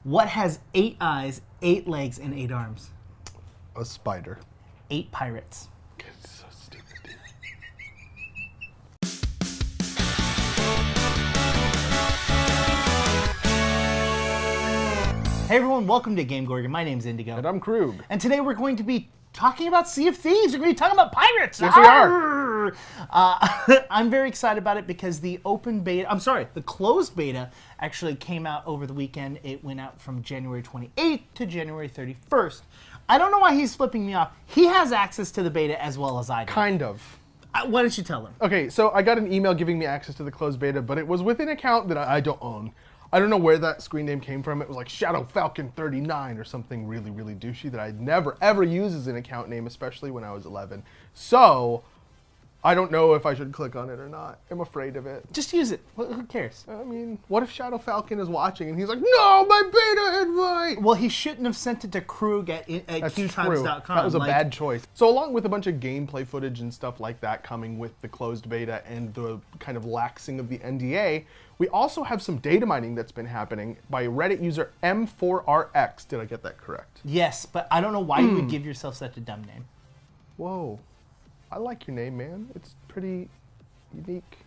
What has 8 eyes, 8 legs, and 8 arms? A spider. 8 pirates. It's so stupid. Hey everyone, welcome to GameGorgon. My name's Indigo. And I'm Krug. And today we're going to be talking about Sea of Thieves. We're going to be talking about pirates. Yes, we are. I'm very excited about it because the closed beta actually came out over the weekend. It went out from January 28th to January 31st. I don't know why he's flipping me off. He has access to the beta as well as I do. Kind of. Why don't you tell him? Okay, so I got an email giving me access to the closed beta, but it was with an account that I don't own. I don't know where that screen name came from. It was like Shadow Falcon 39 or something really, really douchey that I'd never, ever use as an account name, especially when I was 11. So, I don't know if I should click on it or not. I'm afraid of it. Just use it. Who cares? I mean, what if Shadow Falcon is watching and he's like, no, my beta invite! Well, he shouldn't have sent it to Krug at qtimes.com. That was a bad choice. So along with a bunch of gameplay footage and stuff like that coming with the closed beta and the kind of laxing of the NDA, we also have some data mining that's been happening by Reddit user M4RX. Did I get that correct? Yes, but I don't know why you would give yourself such a dumb name. Whoa. I like your name, man. It's pretty unique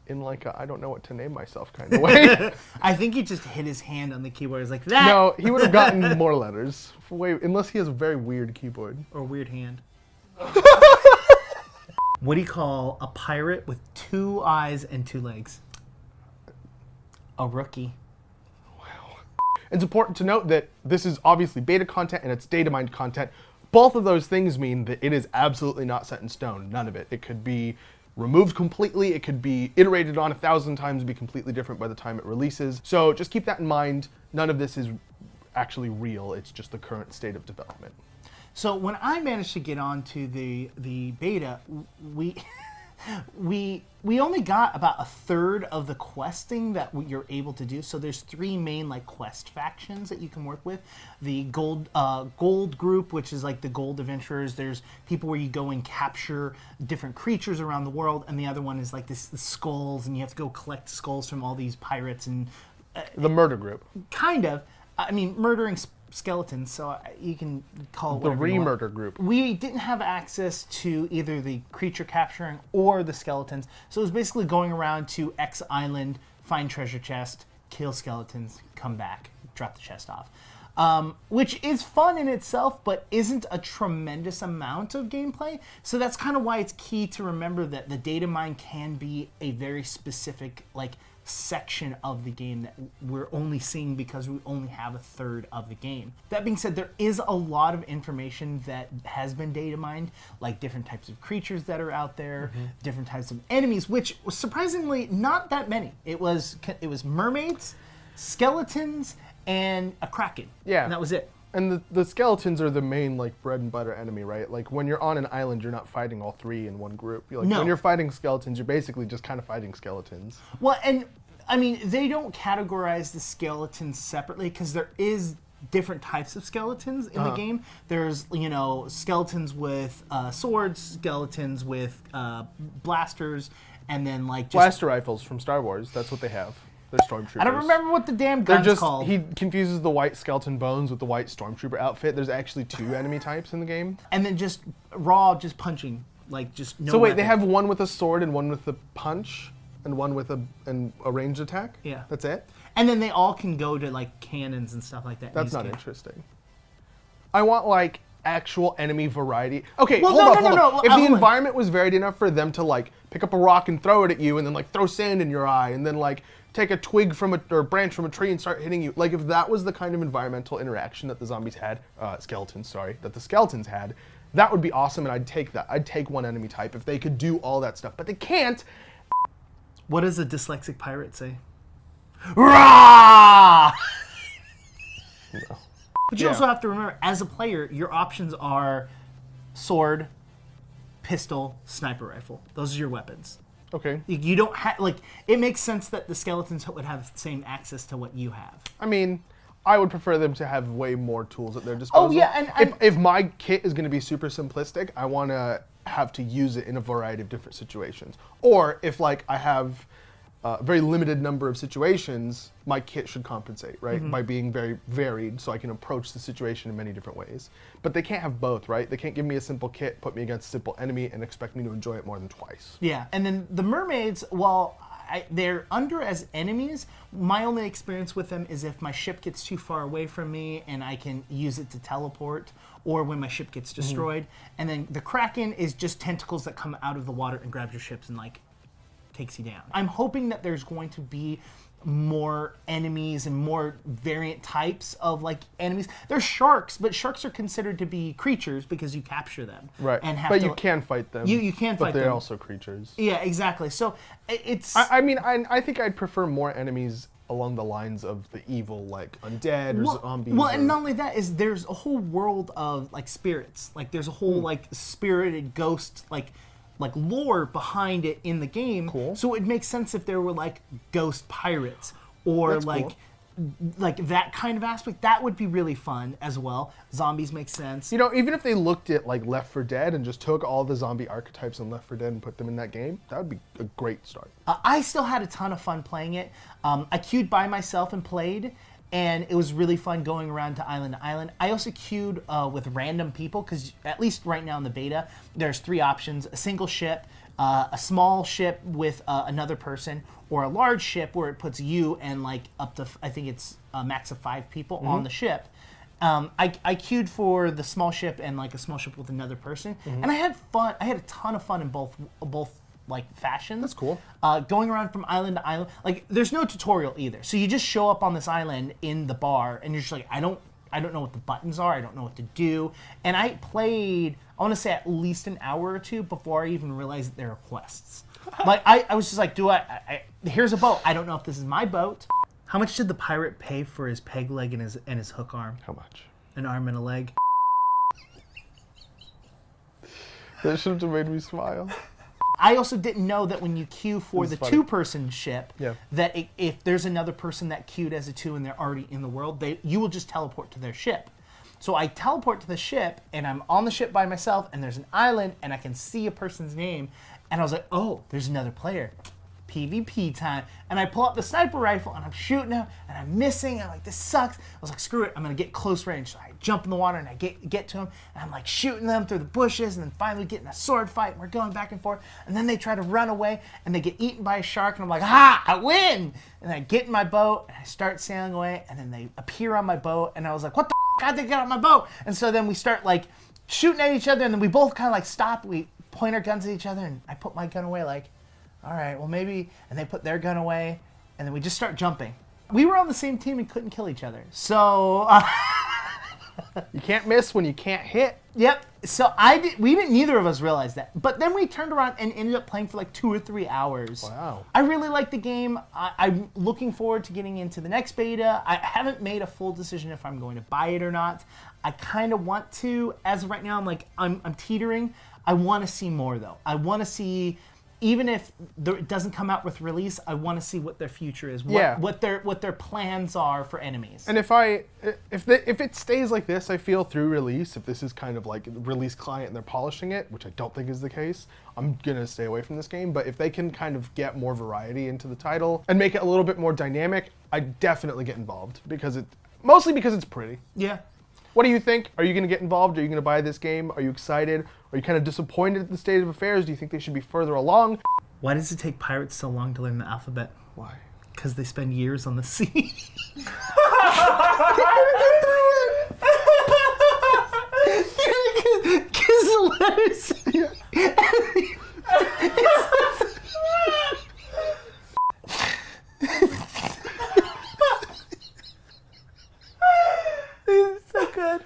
in like a I don't know what to name myself kind of way. I think he just hit his hand on the keyboard. It's like that. No, he would have gotten more letters. Unless he has a very weird keyboard. Or weird hand. What do you call a pirate with 2 eyes and 2 legs? A rookie. Wow. It's important to note that this is obviously beta content and it's data mined content. Both of those things mean that it is absolutely not set in stone. None of it. It could be removed completely. It could be iterated on 1,000 times and be completely different by the time it releases. So just keep that in mind. None of this is actually real. It's just the current state of development. So when I managed to get onto the beta, we only got about 1/3 of the questing that you're able to do. So there's 3 main like quest factions that you can work with. The gold group, which is like the gold adventurers. There's people where you go and capture different creatures around the world, and the other one is like the skulls, and you have to go collect skulls from all these pirates and the murder group. Kind of. I mean, murdering skeletons, so you can call it whatever you want. The re-murder group. We didn't have access to either the creature capturing or the skeletons, so it was basically going around to X Island, find treasure chest, kill skeletons, come back, drop the chest off. Which is fun in itself, but isn't a tremendous amount of gameplay. So that's kind of why it's key to remember that the data mine can be a very specific, like, section of the game that we're only seeing because we only have 1/3 of the game. That being said, there is a lot of information that has been data mined, like different types of creatures that are out there, different types of enemies, which was surprisingly not that many. It was mermaids, skeletons, and a kraken. Yeah. And that was it. And the skeletons are the main like bread and butter enemy, right? Like when you're on an island, you're not fighting all 3 in one group. When you're fighting skeletons, you're basically just kind of fighting skeletons. Well, and I mean, they don't categorize the skeletons separately because there is different types of skeletons in the game. There's, skeletons with swords, skeletons with blasters, and then like just Blaster rifles from Star Wars. That's what they have. They're stormtroopers. I don't remember what the damn gun's called. He confuses the white skeleton bones with the white stormtrooper outfit. There's actually 2 enemy types in the game. And then just punching, like just no. So wait, weapon. they have one with a sword and one with a punch, and one with a ranged attack. Yeah, that's it. And then they all can go to like cannons and stuff like that. That's not interesting. I want like actual enemy variety. Okay, well, hold no. on. If the environment was varied enough for them to like pick up a rock and throw it at you, and then like throw sand in your eye, and then like take a twig or branch from a tree and start hitting you. Like if that was the kind of environmental interaction that the zombies had, that the skeletons had, that would be awesome, and I'd take that. I'd take one enemy type if they could do all that stuff, but they can't. What does a dyslexic pirate say? Rah! No. But you also have to remember, as a player, your options are sword, pistol, sniper rifle. Those are your weapons. Okay. You don't have, like, it makes sense that the skeletons would have the same access to what you have. I mean, I would prefer them to have way more tools at their disposal. Oh, yeah, and if my kit is going to be super simplistic, I want to have to use it in a variety of different situations. Or if, like, I have very limited number of situations, my kit should compensate, right? By being very varied, so I can approach the situation in many different ways. But they can't have both, right? They can't give me a simple kit, put me against a simple enemy, and expect me to enjoy it more than twice. Yeah, and then the mermaids, while they're under as enemies, my only experience with them is if my ship gets too far away from me and I can use it to teleport, or when my ship gets destroyed. And then the Kraken is just tentacles that come out of the water and grabs your ships and like takes you down. I'm hoping that there's going to be more enemies and more variant types of like enemies. There's sharks, but sharks are considered to be creatures because you capture them. Right, and have but to, you can fight them. You can fight them. But they're also creatures. Yeah, exactly. So it's... I mean, I think I'd prefer more enemies along the lines of the evil, like undead or zombies. Well, and not only that, is there's a whole world of like spirits. Like there's a whole like spirited ghost like lore behind it in the game. Cool. So it makes sense if there were like ghost pirates or That's like cool. like that kind of aspect. That would be really fun as well. Zombies make sense. You know, even if they looked at like Left 4 Dead and just took all the zombie archetypes in Left 4 Dead and put them in that game, that would be a great start. I still had a ton of fun playing it. I queued by myself and played, and it was really fun going around to island. I also queued with random people, because at least right now in the beta, there's 3 options: a single ship, a small ship with another person, or a large ship where it puts you and like up to, I think it's a max of 5 people on the ship. I queued for the small ship and like a small ship with another person, and I had fun. I had a ton of fun in both like fashions. That's cool. Going around from island to island. Like there's no tutorial either, so you just show up on this island in the bar, and you're just like, I don't know what the buttons are. I don't know what to do. And I played, I want to say at least an hour or 2 before I even realized that there are quests. Like I was just like, here's a boat. I don't know if this is my boat. How much did the pirate pay for his peg leg and his hook arm? How much? An arm and a leg. That should have made me smile. I also didn't know that when you queue for the funny. 2-person ship, that if there's another person that queued as a 2 and they're already in the world, you will just teleport to their ship. So I teleport to the ship, and I'm on the ship by myself, and there's an island, and I can see a person's name, and I was like, oh, there's another player. PvP time. And I pull up the sniper rifle, and I'm shooting him, and I'm missing. I'm like, this sucks. I was like, screw it. I'm going to get close range. So I jump in the water, and I get to him, and I'm like shooting them through the bushes, and then finally get in a sword fight, and we're going back and forth. And then they try to run away, and they get eaten by a shark, and I'm like, ha, I win! And I get in my boat, and I start sailing away, and then they appear on my boat, and I was like, what the f***? How'd they get on my boat? And so then we start like shooting at each other, and then we both kind of like stop. We point our guns at each other, and I put my gun away like, all right, well maybe, and they put their gun away, and then we just start jumping. We were on the same team and couldn't kill each other. So you can't miss when you can't hit. Yep. So neither of us realize that. But then we turned around and ended up playing for like 2 or 3 hours. Wow. I really like the game. I'm looking forward to getting into the next beta. I haven't made a full decision if I'm going to buy it or not. I kind of want to. As of right now, I'm teetering. I want to see more though. I want to see, even if it doesn't come out with release, I want to see what their future is, what their plans are for enemies. And if it stays like this, I feel through release, if this is kind of like release client and they're polishing it, which I don't think is the case, I'm gonna stay away from this game. But if they can kind of get more variety into the title and make it a little bit more dynamic, I definitely get involved mostly because it's pretty. Yeah. What do you think? Are you going to get involved? Are you going to buy this game? Are you excited? Are you kind of disappointed at the state of affairs? Do you think they should be further along? Why does it take pirates so long to learn the alphabet? Why? Because they spend years on the sea. Because the letters... It's so good.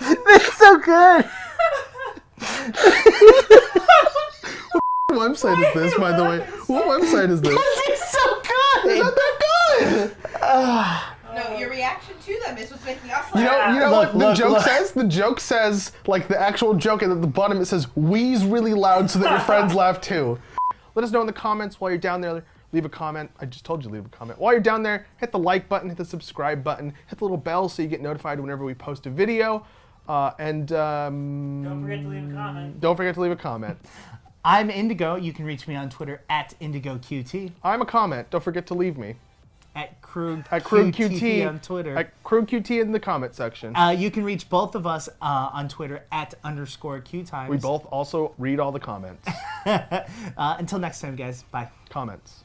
It's so good. What website is this, by the way? What website is this? It's so good. It's not that good. No, your reaction to them is what's making us laugh. You know Look, what the look, joke look. says? The joke says, like the actual joke, and at the bottom it says, wheeze really loud so that your friends laugh too. Let us know in the comments while you're down there. Leave a comment. I just told you to leave a comment. While you're down there, hit the like button, hit the subscribe button, hit the little bell so you get notified whenever we post a video. Don't forget to leave a comment. Don't forget to leave a comment. I'm Indigo. You can reach me on Twitter at IndigoQT. I'm a comment. Don't forget to leave me. At QT on Twitter. At QT in the comment section. You can reach both of us on Twitter at _QTimes. We both also read all the comments. Until next time, guys. Bye. Comments.